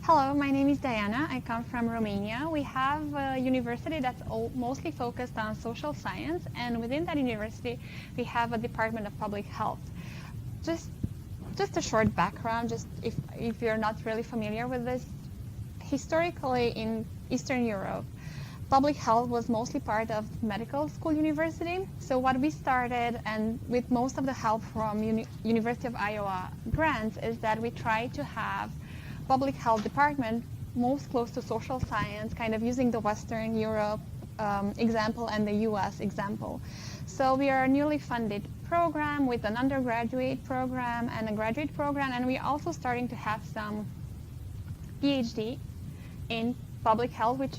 Hello, my name is Diana. I come from Romania. We have a university that's mostly focused on social science, and within that university, we have a Department of Public Health. Just a short background, just if you're not really familiar with this, historically in Eastern Europe, public health was mostly part of medical school university. So what we started, and with most of the help from University of Iowa grants, is that we try to have public health department most close to social science, kind of using the Western Europe example and the US example. So we are a newly funded program with an undergraduate program and a graduate program, and we're also starting to have some PhD in public health, which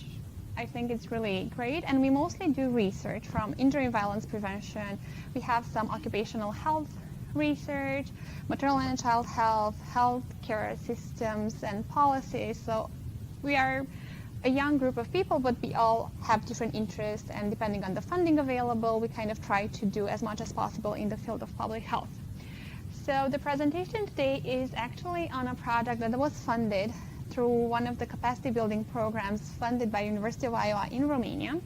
I think is really great. And we mostly do research from injury and violence prevention. We have some occupational health research, maternal and child health, healthcare systems and policies. So we are a young group of people, but we all have different interests, and depending on the funding available, we kind of try to do as much as possible in the field of public health. So the presentation today is actually on a project that was funded through one of the capacity building programs funded by University of Iowa in Romania.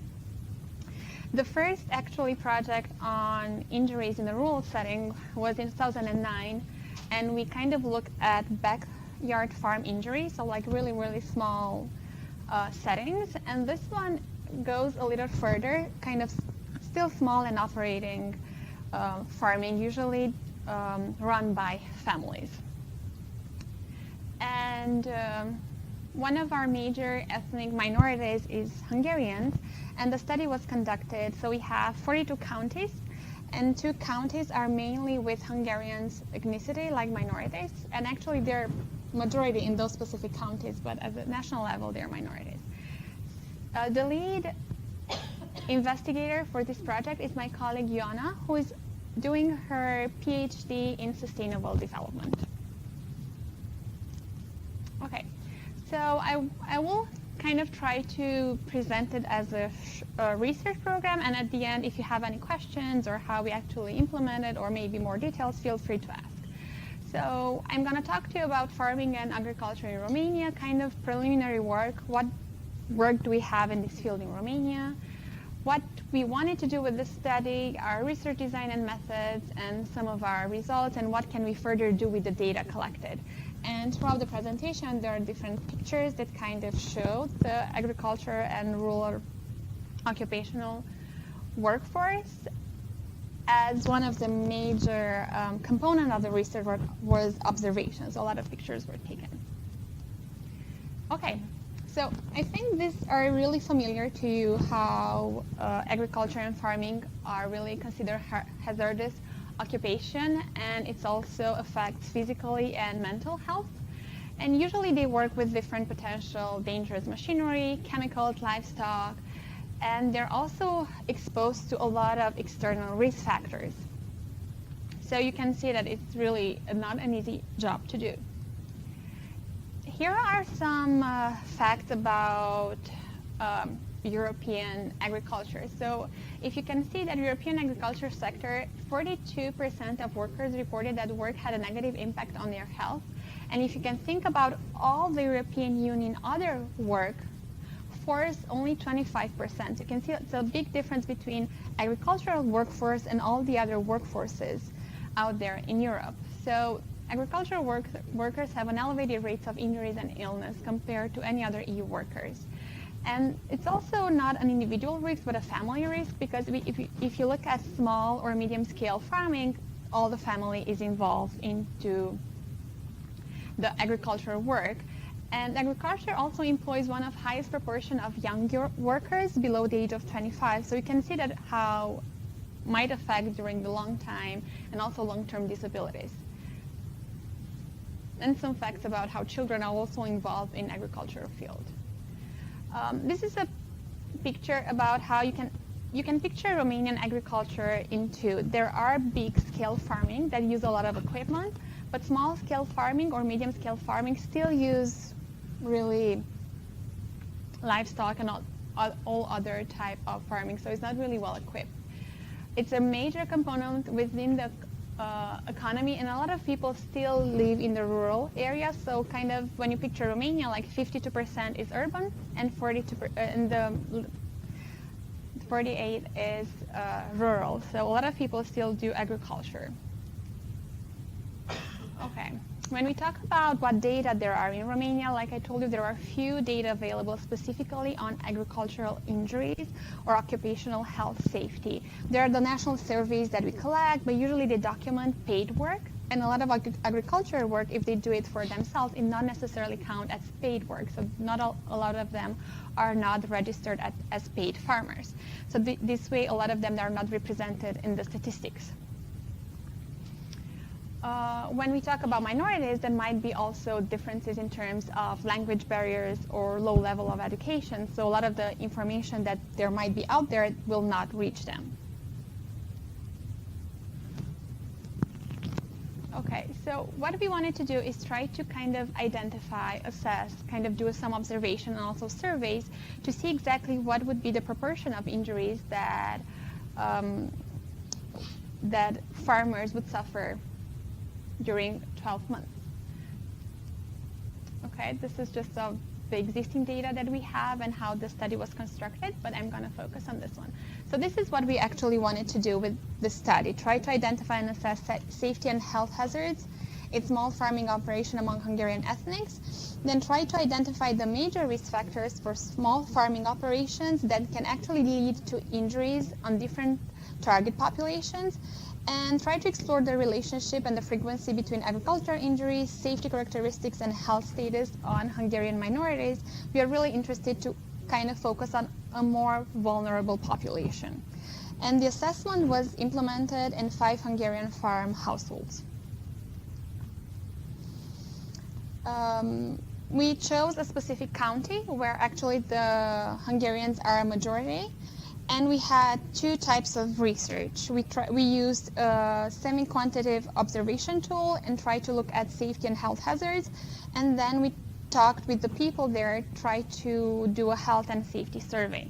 The first actually project on injuries in the rural setting was in 2009, and we kind of looked at backyard farm injuries, so like really, really small settings. And this one goes a little further, kind of still small and operating farming, usually run by families. And one of our major ethnic minorities is Hungarians, and the study was conducted. So we have 42 counties, and 2 counties are mainly with Hungarians ethnicity, like minorities, and actually they're majority in those specific counties, but at the national level they're minorities. The lead investigator for this project is my colleague Ioana, who is doing her PhD in sustainable development. Okay, so I will kind of try to present it as a research program, and at the end, if you have any questions or how we actually implement it or maybe more details, feel free to ask. So I'm going to talk to you about farming and agriculture in Romania, kind of preliminary work. What work do we have in this field in Romania? What we wanted to do with this study, our research design and methods, and some of our results, and what can we further do with the data collected. And throughout the presentation, there are different pictures that kind of show the agriculture and rural occupational workforce. As one of the major component of the research work was observations. A lot of pictures were taken. Okay, so I think these are really familiar to you, how agriculture and farming are really considered hazardous occupation, and it also affects physically and mental health. And usually they work with different potential dangerous machinery, chemicals, livestock, and they're also exposed to a lot of external risk factors. So you can see that it's really not an easy job to do. Here are some facts about European agriculture. So if you can see that European agriculture sector, 42% of workers reported that work had a negative impact on their health. And if you can think about all the European Union other workforce, only 25%. You can see it's a big difference between agricultural workforce and all the other workforces out there in Europe. So agricultural workers have an elevated rates of injuries and illness compared to any other EU workers. And it's also not an individual risk, but a family risk, because if you look at small or medium-scale farming, all the family is involved into the agricultural work. And agriculture also employs one of highest proportion of young workers below the age of 25. So you can see that how might affect during the long time and also long-term disabilities. And some facts about how children are also involved in agricultural field. This is a picture about how you can picture Romanian agriculture into. There are big-scale farming that use a lot of equipment, but small-scale farming or medium-scale farming still use really livestock and all other type of farming, so it's not really well equipped. It's a major component within the economy, and a lot of people still live in the rural areas. So kind of when you picture Romania, like 52% is urban and 48 is rural. So a lot of people still do agriculture. Okay. When we talk about what data there are in Romania, like I told you, there are few data available specifically on agricultural injuries or occupational health safety. There are the national surveys that we collect, but usually they document paid work. And a lot of agriculture work, if they do it for themselves, it not necessarily count as paid work. So not a lot of them are not registered as paid farmers. So this way, a lot of them are not represented in the statistics. When we talk about minorities, there might be also differences in terms of language barriers or low level of education. So a lot of the information that there might be out there will not reach them. Okay, so what we wanted to do is try to kind of identify, assess, kind of do some observation and also surveys to see exactly what would be the proportion of injuries that that farmers would suffer during 12 months. Okay, this is just the existing data that we have and how the study was constructed, but I'm going to focus on this one. So this is what we actually wanted to do with the study, try to identify and assess safety and health hazards in small farming operation among Hungarian ethnics, then try to identify the major risk factors for small farming operations that can actually lead to injuries on different target populations, and try to explore the relationship and the frequency between agricultural injuries, safety characteristics, and health status on Hungarian minorities. We are really interested to kind of focus on a more vulnerable population. And the assessment was implemented in 5 Hungarian farm households. We chose a specific county where actually the Hungarians are a majority. And we had 2 types of research. We used a semi-quantitative observation tool and tried to look at safety and health hazards. And then we talked with the people there, tried to do a health and safety survey.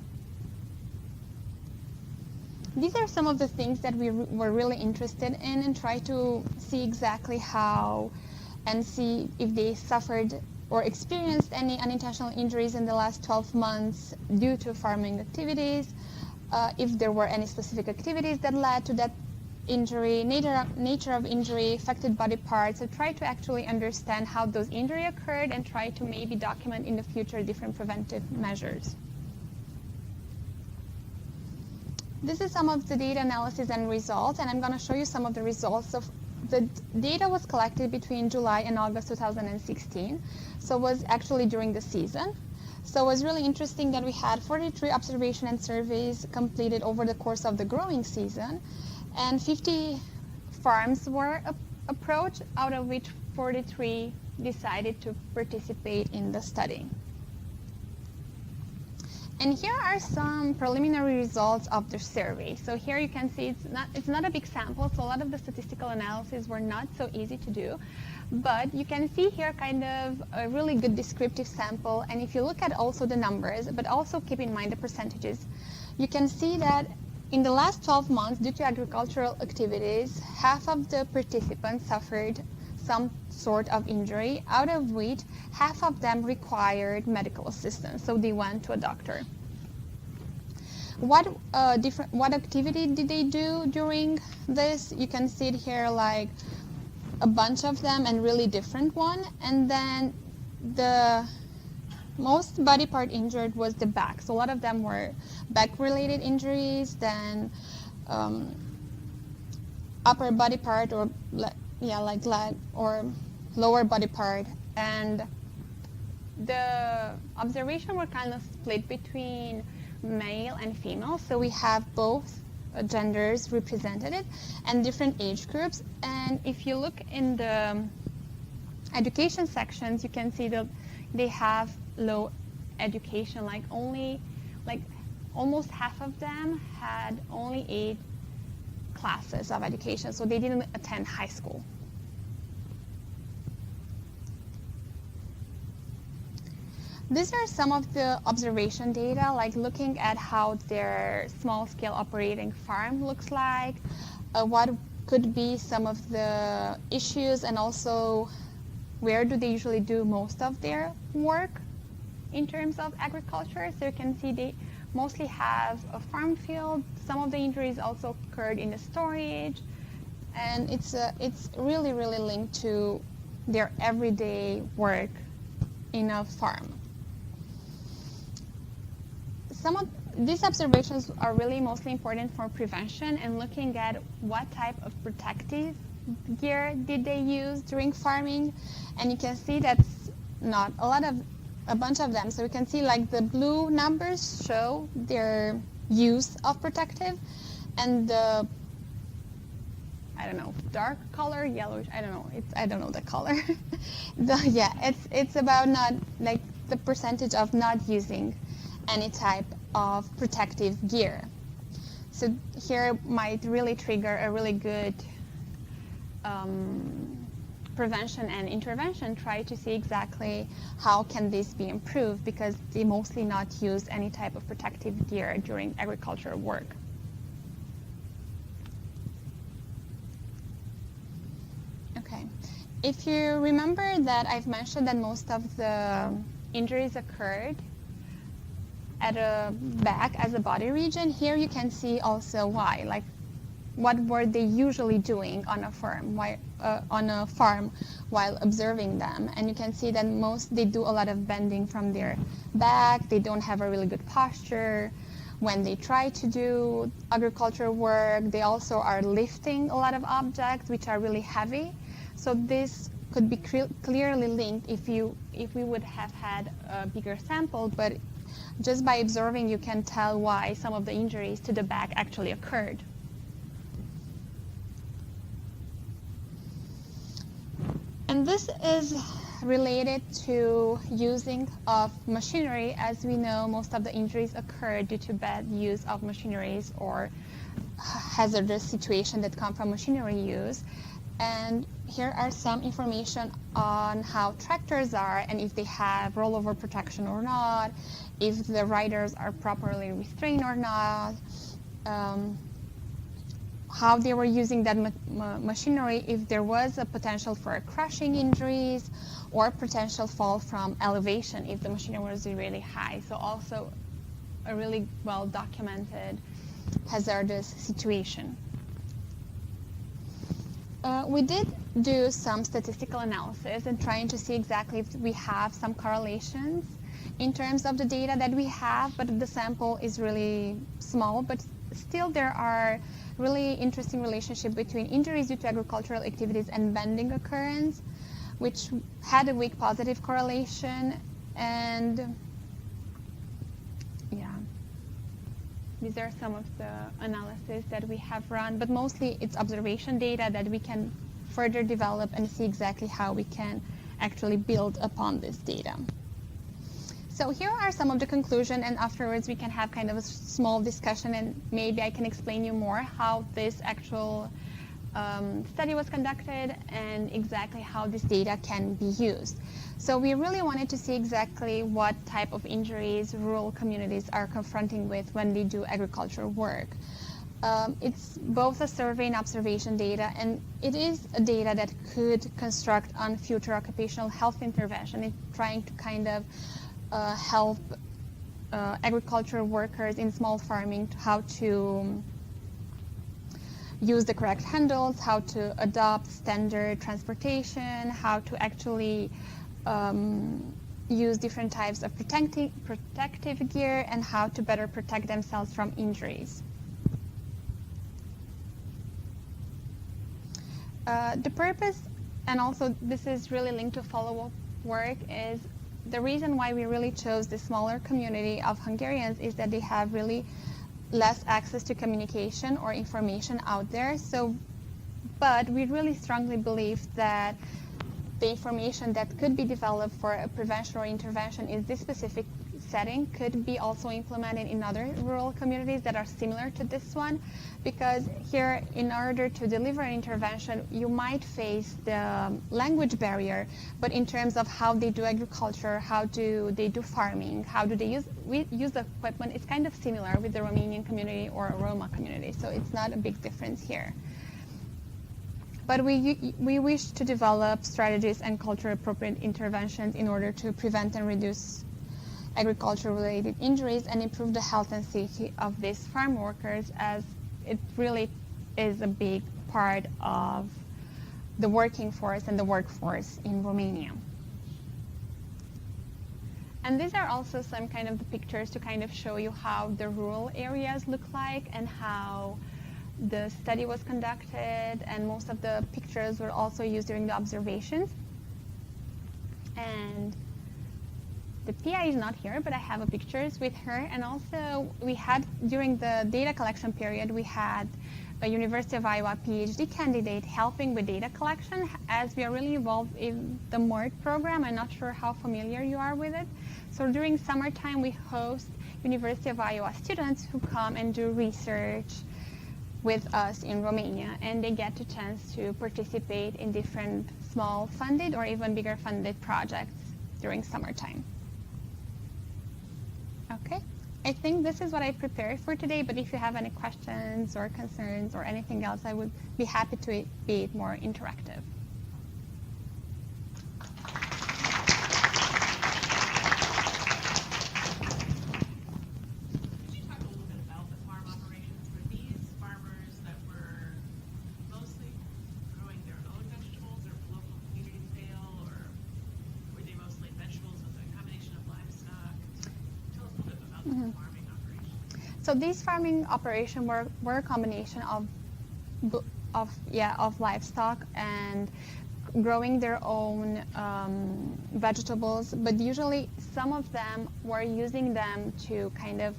These are some of the things that we were really interested in and try to see exactly how and see if they suffered or experienced any unintentional injuries in the last 12 months due to farming activities. If there were any specific activities that led to that injury, nature of injury, affected body parts. So try to actually understand how those injuries occurred and try to maybe document in the future different preventive measures. This is some of the data analysis and results, and I'm going to show you some of the results. Of the data was collected between July and August 2016, so it was actually during the season. So it was really interesting that we had 43 observation and surveys completed over the course of the growing season, and 50 farms were approached, out of which 43 decided to participate in the study. And here are some preliminary results of the survey. So here you can see it's not a big sample, so a lot of the statistical analyses were not so easy to do. But you can see here kind of a really good descriptive sample. And if you look at also the numbers, but also keep in mind the percentages, you can see that in the last 12 months, due to agricultural activities, half of the participants suffered some sort of injury, out of which half of them required medical assistance, so they went to a doctor. What activity did they do during this? You can see it here, like a bunch of them and really different one. And then the most body part injured was the back. So a lot of them were back-related injuries, then upper body part or like leg or lower body part. And the observation were kind of split between male and female. So we have both genders represented and different age groups. And if you look in the education sections, you can see that they have low education, like almost half of them had only 8 classes of education, so they didn't attend high school. These are some of the observation data, like looking at how their small-scale operating farm looks like, what could be some of the issues, and also where do they usually do most of their work in terms of agriculture. So you can see they mostly have a farm field. Some of the injuries also occurred in the storage, and it's really linked to their everyday work in a farm. Some of these observations are really mostly important for prevention and looking at what type of protective gear did they use during farming. And you can see that's not a bunch of them. So you can see like the blue numbers show their use of protective, and the, I don't know, dark color, yellowish, I don't know the color. It's about not, like, the percentage of not using any type of protective gear. So here might really trigger a really good prevention and intervention, try to see exactly how can this be improved, because they mostly not use any type of protective gear during agricultural work. Okay, if you remember that I've mentioned that most of the injuries occurred at a back as a body region, here you can see also why, like what were they usually doing on a farm, while observing them. And you can see that they do a lot of bending from their back. They don't have a really good posture. When they try to do agricultural work, they also are lifting a lot of objects which are really heavy. So this could be clearly linked if we would have had a bigger sample, but just by observing you can tell why some of the injuries to the back actually occurred. And this is related to using of machinery. As we know, most of the injuries occur due to bad use of machineries or hazardous situations that come from machinery use. And here are some information on how tractors are and if they have rollover protection or not, if the riders are properly restrained or not, how they were using that machinery, if there was a potential for crushing injuries or potential fall from elevation if the machinery was really high. So also a really well documented hazardous situation. We did do some statistical analysis and trying to see exactly if we have some correlations in terms of the data that we have, but the sample is really small, but still there are really interesting relationship between injuries due to agricultural activities and bending occurrence, which had a weak positive correlation. And yeah, these are some of the analysis that we have run, but mostly it's observation data that we can further develop and see exactly how we can actually build upon this data. So here are some of the conclusions, and afterwards we can have kind of a small discussion, and maybe I can explain you more how this actual study was conducted and exactly how this data can be used. So we really wanted to see exactly what type of injuries rural communities are confronting with when they do agricultural work. It's both a survey and observation data, and it is a data that could construct on future occupational health intervention. It's trying to kind of help agricultural workers in small farming how to use the correct handles, how to adopt standard transportation, how to actually use different types of protective gear, and how to better protect themselves from injuries. The purpose, and also this is really linked to follow-up work, is the reason why we really chose the smaller community of Hungarians is that they have really less access to communication or information out there. So, but we really strongly believe that the information that could be developed for a prevention or intervention in this specific setting could be also implemented in other rural communities that are similar to this one, because here, in order to deliver an intervention, you might face the language barrier, but in terms of how they do agriculture, how do they do farming, how do they use the equipment, it's kind of similar with the Romanian community or a Roma community, so it's not a big difference here. But we wish to develop strategies and culture-appropriate interventions in order to prevent and reduce agriculture-related injuries and improve the health and safety of these farm workers, as it really is a big part of the working force and the workforce in Romania. And these are also some kind of the pictures to kind of show you how the rural areas look like and how the study was conducted, and most of the pictures were also used during the observations. And the PI is not here, but I have pictures with her. And also we had, during the data collection period, we had a University of Iowa PhD candidate helping with data collection, as we are really involved in the MORT program. I'm not sure how familiar you are with it. So during summertime, we host University of Iowa students who come and do research with us in Romania, and they get a chance to participate in different small funded or even bigger funded projects during summertime. Okay, I think this is what I prepared for today, but if you have any questions or concerns or anything else, I would be happy to be more interactive. So these farming operations were a combination of livestock and growing their own vegetables, but usually some of them were using them to kind of,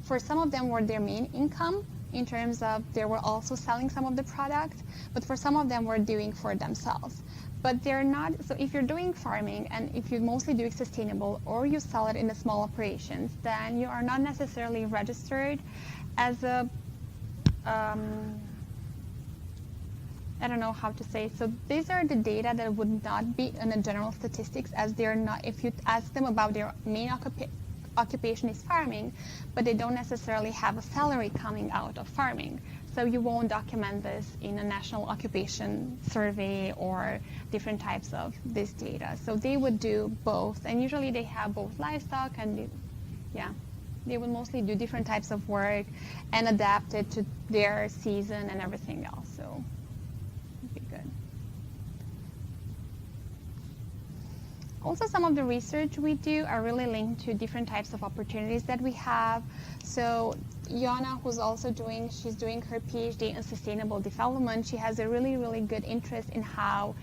for some of them were their main income in terms of they were also selling some of the products, but for some of them were doing for themselves. But they're not, so if you're doing farming and if you mostly do it sustainable or you sell it in the small operations, then you are not necessarily registered as a, I don't know how to say. So these are the data that would not be in the general statistics, as they're not, if you ask them about their main occupation is farming, but they don't necessarily have a salary coming out of farming. So you won't document this in a national occupation survey or different types of this data. So they would do both, and usually they have both livestock and they would mostly do different types of work and adapt it to their season and everything else. So it'd be good. Also, some of the research we do are really linked to different types of opportunities that we have. So Ioana, who's also she's doing her PhD in sustainable development. She has a really, really good interest in how,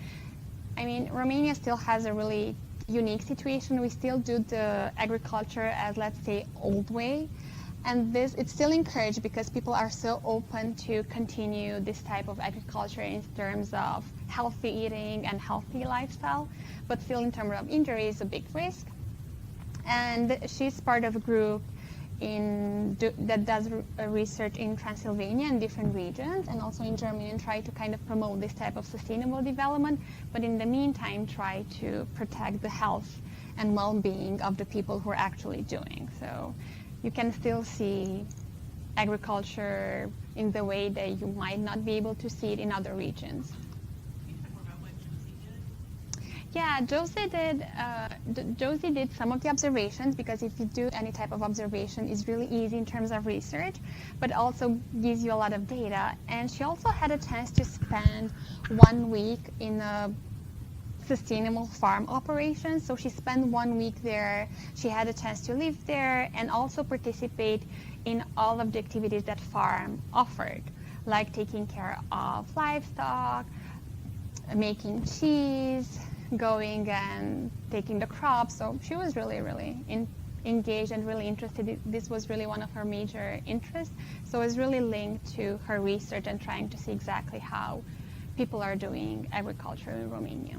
I mean, Romania still has a really unique situation. We still do the agriculture as, let's say, old way. And it's still encouraged because people are so open to continue this type of agriculture in terms of healthy eating and healthy lifestyle, but still in terms of injury is a big risk. And she's part of a group that does research in Transylvania and different regions, and also in Germany, and try to kind of promote this type of sustainable development, but in the meantime try to protect the health and well-being of the people who are actually doing. So you can still see agriculture in the way that you might not be able to see it in other regions. Can you talk more about what Josie did? Yeah, Josie did some of the observations, because if you do any type of observation, it's really easy in terms of research, but also gives you a lot of data. And she also had a chance to spend 1 week in a sustainable farm operation. So she spent 1 week there. She had a chance to live there and also participate in all of the activities that farm offered, like taking care of livestock, making cheese, going and taking the crops. So she was really, really engaged and really interested. This was really one of her major interests. So it's really linked to her research and trying to see exactly how people are doing agriculture in Romania.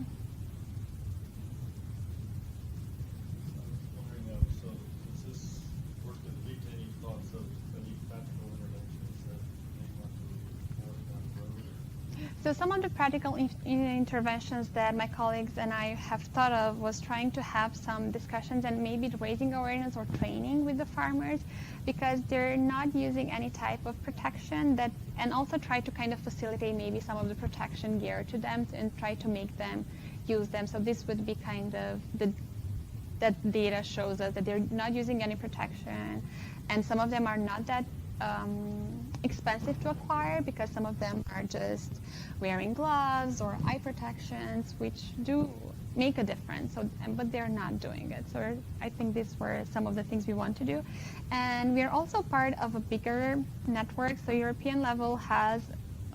So some of the practical interventions that my colleagues and I have thought of was trying to have some discussions and maybe raising awareness or training with the farmers, because they're not using any type of protection that and also try to kind of facilitate maybe some of the protection gear to them and try to make them use them. So this would be kind of that data shows us that they're not using any protection, and some of them are not that expensive to acquire because some of them are just wearing gloves or eye protections, which do make a difference. So, but they're not doing it. So I think these were some of the things we want to do, and we are also part of a bigger network. So European level has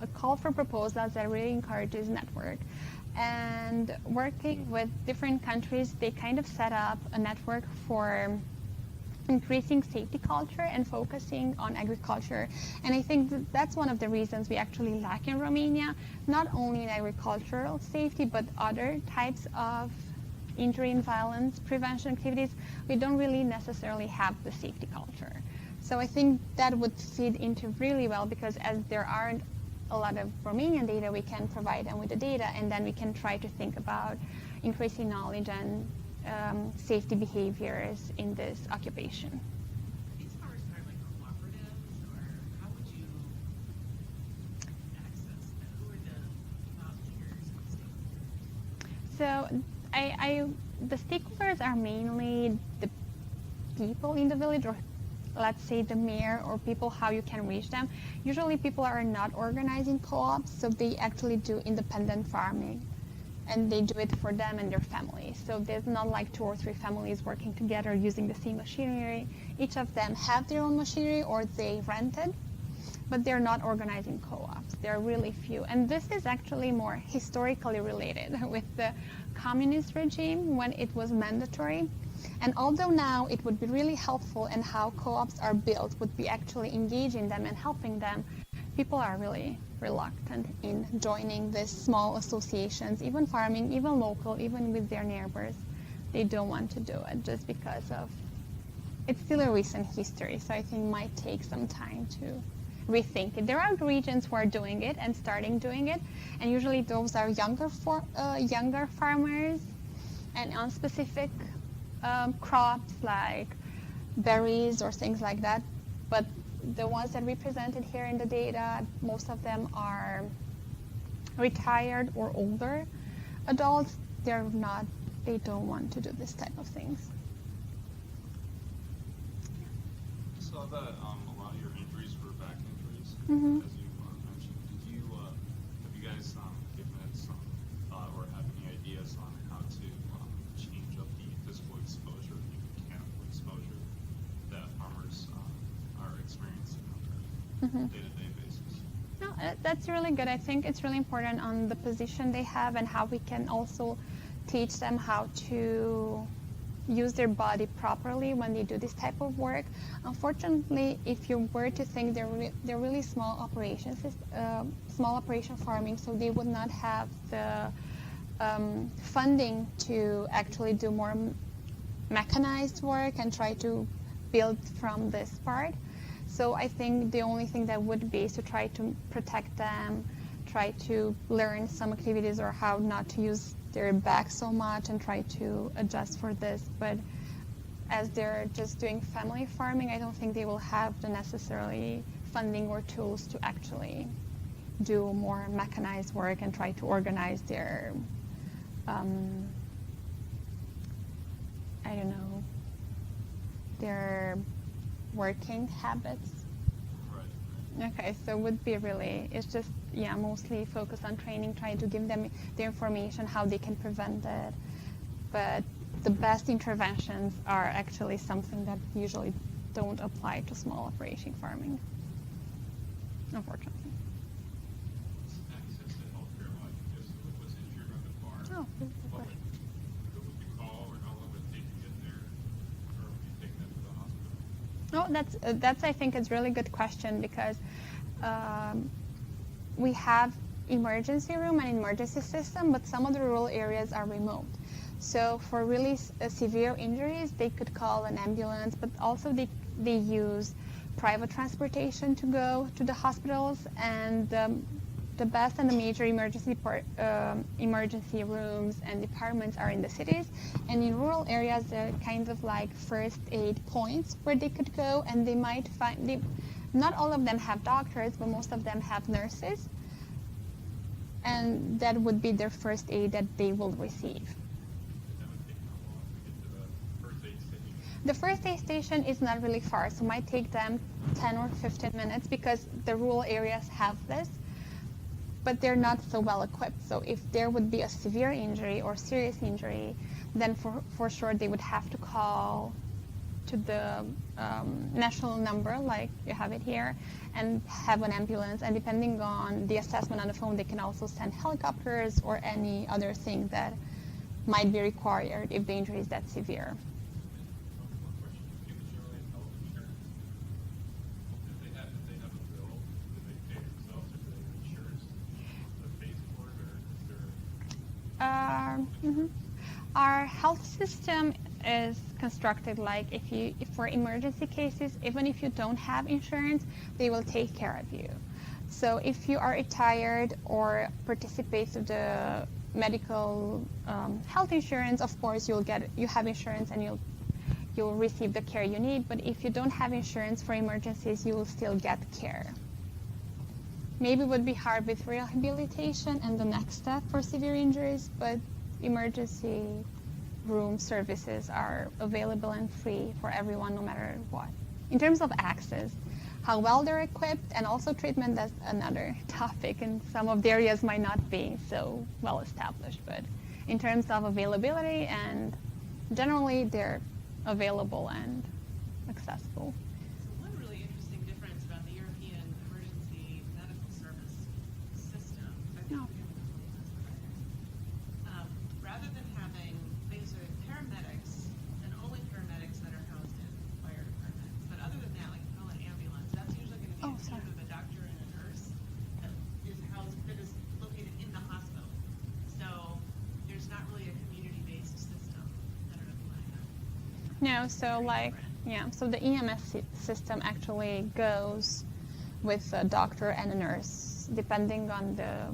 a call for proposals that really encourages network. And working with different countries, they kind of set up a network for increasing safety culture and focusing on agriculture. And I think that's one of the reasons we actually lack in Romania, not only in agricultural safety, but other types of injury and violence prevention activities. We don't really necessarily have the safety culture. So I think that would feed into really well, because as there aren't a lot of Romanian data, we can provide them with the data, and then we can try to think about increasing knowledge and safety behaviors in this occupation. These farmers are like cooperatives, or how would you access them? Who are the volunteers and stuff? So the stakeholders are mainly the people in the village, or let's say the mayor, or people how you can reach them. Usually people are not organizing co-ops, so they actually do independent farming, and they do it for them and their families. So there's not like 2 or 3 families working together using the same machinery. Each of them have their own machinery or they rent it, but they're not organizing co-ops. There are really few. And this is actually more historically related with the communist regime when it was mandatory. And although now it would be really helpful in how co-ops are built, would be actually engaging them and helping them, people are really reluctant in joining these small associations, even farming, even local, even with their neighbors. They don't want to do it just because of, it's still a recent history, so I think it might take some time to rethink it. There are regions who are doing it and starting doing it, and usually those are younger farmers and on specific crops like berries or things like that. But the ones that we presented here in the data, most of them are retired or older adults. They don't want to do this type of things. I saw that a lot of your injuries were back injuries, Mm-hmm. as you mentioned. Have you guys given it some thought or have any ideas on how to change up the physical exposure, the mechanical exposure that farmers are experiencing on Mm-hmm. a day-to-day basis? No, that's really good. I think it's really important on the position they have and how we can also teach them how to use their body properly when they do this type of work. Unfortunately, if you were to think they're really small operations, small operation farming, so they would not have the funding to actually do more mechanized work and try to build from this part. So I think the only thing that would be is to try to protect them, try to learn some activities or how not to use their back so much and try to adjust for this. But as they're just doing family farming, I don't think they will have the necessarily funding or tools to actually do more mechanized work and try to organize their, their working habits. Right. Okay, so it would be really, it's just, mostly focused on training, trying to give them the information how they can prevent it. But the best interventions are actually something that usually don't apply to small operation farming, unfortunately. Access to healthcare, like just was injured on the farm. Oh, this is a What question. who would you call, or how long would it take to get there, or would you take them to the hospital? Oh, that's I think is a really good question, because we have emergency room and emergency system, but some of the rural areas are remote. So for really severe injuries, they could call an ambulance, but also they use private transportation to go to the hospitals, and the best and the major emergency rooms and departments are in the cities, and in rural areas they're kind of like first aid points where they could go, and they might find Not all of them have doctors, but most of them have nurses. And that would be their first aid that they will receive. That would take how long to get to the first aid station? The first aid station is not really far, so it might take them 10 or 15 minutes because the rural areas have this, but they're not so well equipped. So if there would be a severe injury or serious injury, then for sure they would have to call to the national number, like you have it here, and have an ambulance. And depending on the assessment on the phone, they can also send helicopters or any other thing that might be required if the injury is that severe. One more question. Do people generally have health insurance? If they have a bill, do they pay themselves or do they have insurance that pays for it, or is there? Our health system is constructed like if for emergency cases, even if you don't have insurance, they will take care of you. So if you are retired or participate to the medical health insurance, of course you have insurance and you'll receive the care you need. But if you don't have insurance for emergencies, you will still get care. Maybe it would be hard with rehabilitation and the next step for severe injuries, but emergency room services are available and free for everyone no matter what. In terms of access, how well they're equipped, and also treatment, that's another topic, and some of the areas might not be so well established, but in terms of availability, and generally they're available and accessible. So one really interesting difference about the European emergency medical service system, I think No. we have this providers. Rather than having, these are paramedics, and only paramedics that are housed in fire departments. But other than that, like call an ambulance, that's usually going to be Oh, a team sorry. of a doctor and a nurse that is located in the hospital. So there's not really a community-based system. I don't know if you want to know. No, so so the EMS system actually goes with a doctor and a nurse, depending on the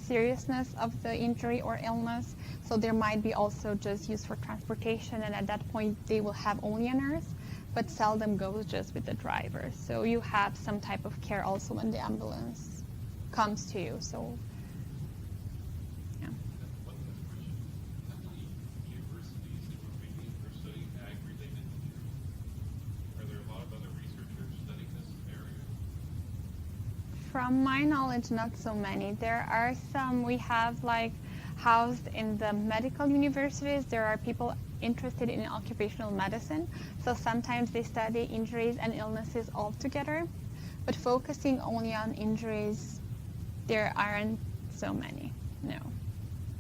seriousness of the injury or illness. So there might be also just used for transportation, and at that point they will have only a nurse, but seldom goes just with the driver. So you have some type of care also when the ambulance comes to you. So yeah. One other question. How many universities in Romania are studying ag-related injuries? Are there a lot of other researchers studying this area? From my knowledge, not so many. There are some we have like housed in the medical universities. There are people interested in occupational medicine. So sometimes they study injuries and illnesses all together. But focusing only on injuries, there aren't so many, no.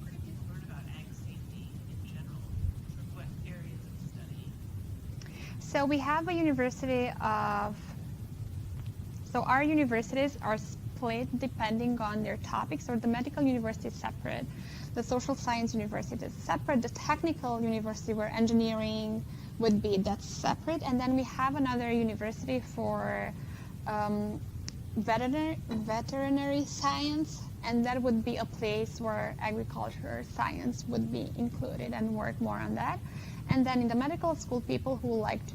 Where do people learn about ag safety in general? Or what areas of study? So we have a university of, so our universities are split depending on their topics, or the medical university is separate. The social science university is separate. The technical university where engineering would be, that's separate. And then we have another university for veterinary science, and that would be a place where agriculture science would be included and work more on that. And then in the medical school, people who like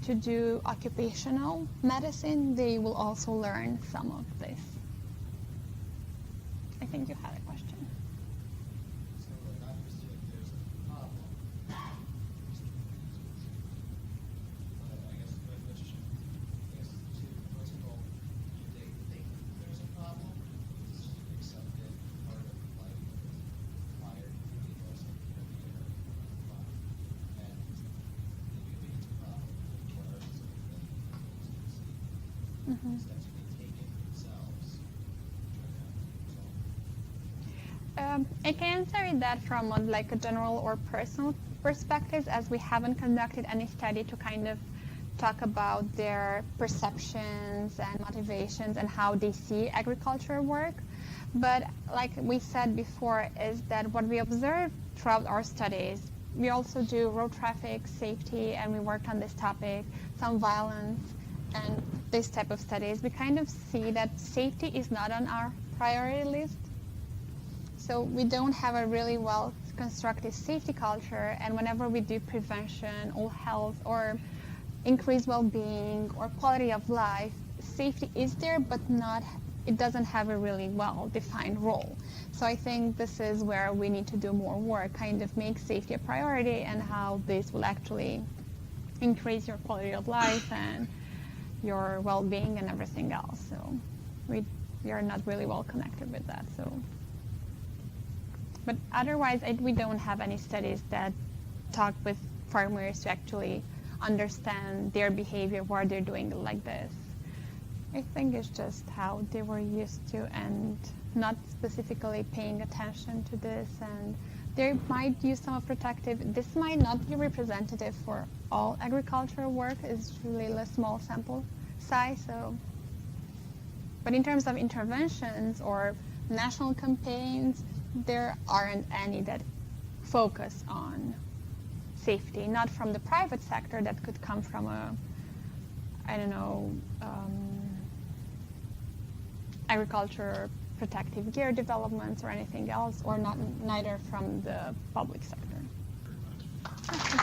to do occupational medicine, they will also learn some of this. I think you had a question. So, like, obviously, if there's a problem, but I guess my question, first of all, do they think there's a problem? Is it accepted part of life fire duty or something that they are fine? And maybe it's a problem, what are some of the steps they take it themselves to try to resolve it? I can answer that from like a general or personal perspective, as we haven't conducted any study to kind of talk about their perceptions and motivations and how they see agriculture work. But like we said before, is that what we observe throughout our studies, we also do road traffic safety, and we worked on this topic, some violence, and this type of studies. We kind of see that safety is not on our priority list. So we don't have a really well constructed safety culture, and whenever we do prevention or health or increased well-being or quality of life, safety is there, but it doesn't have a really well-defined role. So I think this is where we need to do more work, kind of make safety a priority and how this will actually increase your quality of life and your well-being and everything else. So we are not really well connected with that. So, but otherwise, we don't have any studies that talk with farmers to actually understand their behavior, why they're doing it like this. I think it's just how they were used to and not specifically paying attention to this, and they might use some of protective. This might not be representative for all agricultural work. It's really a small sample size. So, but in terms of interventions or national campaigns, there aren't any that focus on safety, not from the private sector. That could come from agriculture protective gear developments or anything else, or neither from the public sector. Very much.